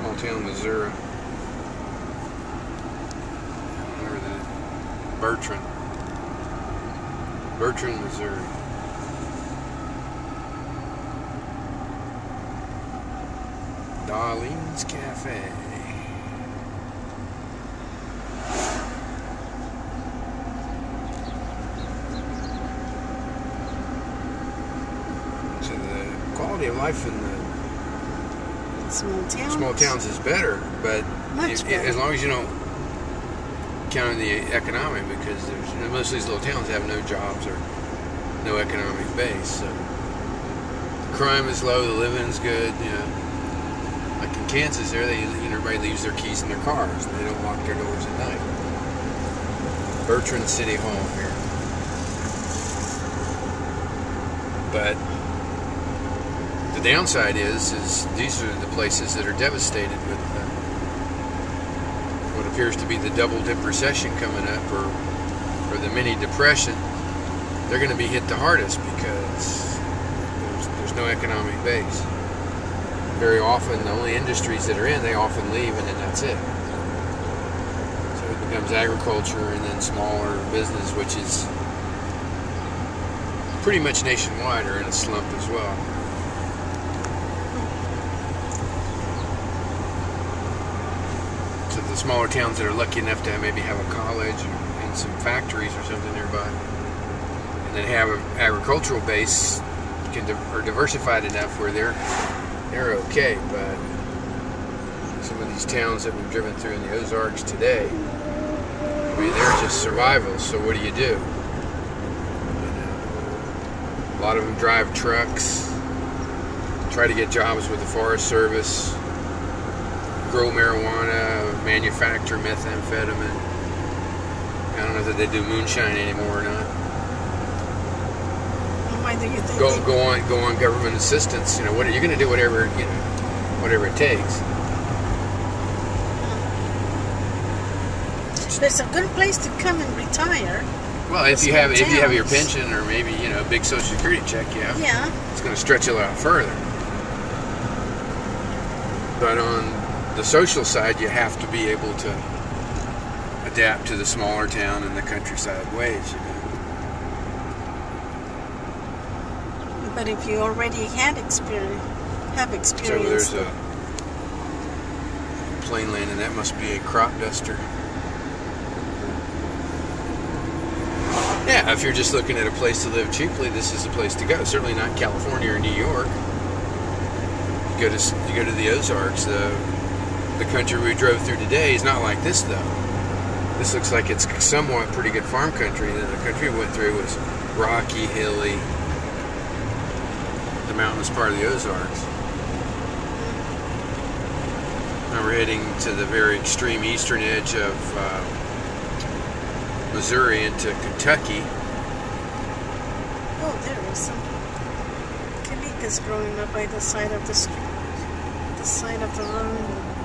Small town, Missouri. Where the Bertrand, Missouri. Darlene's Cafe. So the quality of life in the small towns is better, but as long as you don't count in the economic, because most of these little towns have no jobs or no economic base. So crime is low, the living's good. You know, like in Kansas, there everybody leaves their keys in their cars and they don't lock their doors at night. Bertrand City Hall here, but the downside is these are the places that are devastated with what appears to be the double dip recession coming up, or the mini depression. They're going to be hit the hardest because there's no economic base. Very often, the only industries that are in, they often leave, and then that's it. So it becomes agriculture and then smaller business, which is pretty much nationwide, are in a slump as well. So the smaller towns that are lucky enough to maybe have a college and some factories or something nearby, and then have an agricultural base, are diversified enough where they're okay. But some of these towns that we've driven through in the Ozarks today, I mean, they're just survival. So what do? You know, a lot of them drive trucks, try to get jobs with the Forest Service, grow marijuana, manufacture methamphetamine. I don't know that they do moonshine anymore or not. Why do you think go on government assistance? You know, what you're going to do, whatever it takes. It's a good place to come and retire. Well, if you have your pension, or maybe a big Social Security check, yeah, it's going to stretch you a lot further. But on the social side, you have to be able to adapt to the smaller town and the countryside ways. You know. But if you already have experience. So there's a plane landing. That must be a crop duster. Yeah, if you're just looking at a place to live cheaply, this is the place to go. Certainly not California or New York. You go to the Ozarks. The country we drove through today is not like this, though. This looks like it's somewhat pretty good farm country. And then the country we went through was rocky, hilly, the mountainous part of the Ozarks. Now we're heading to the very extreme eastern edge of Missouri into Kentucky. Oh, there is some canikas growing up by the side of the street, the side of the road.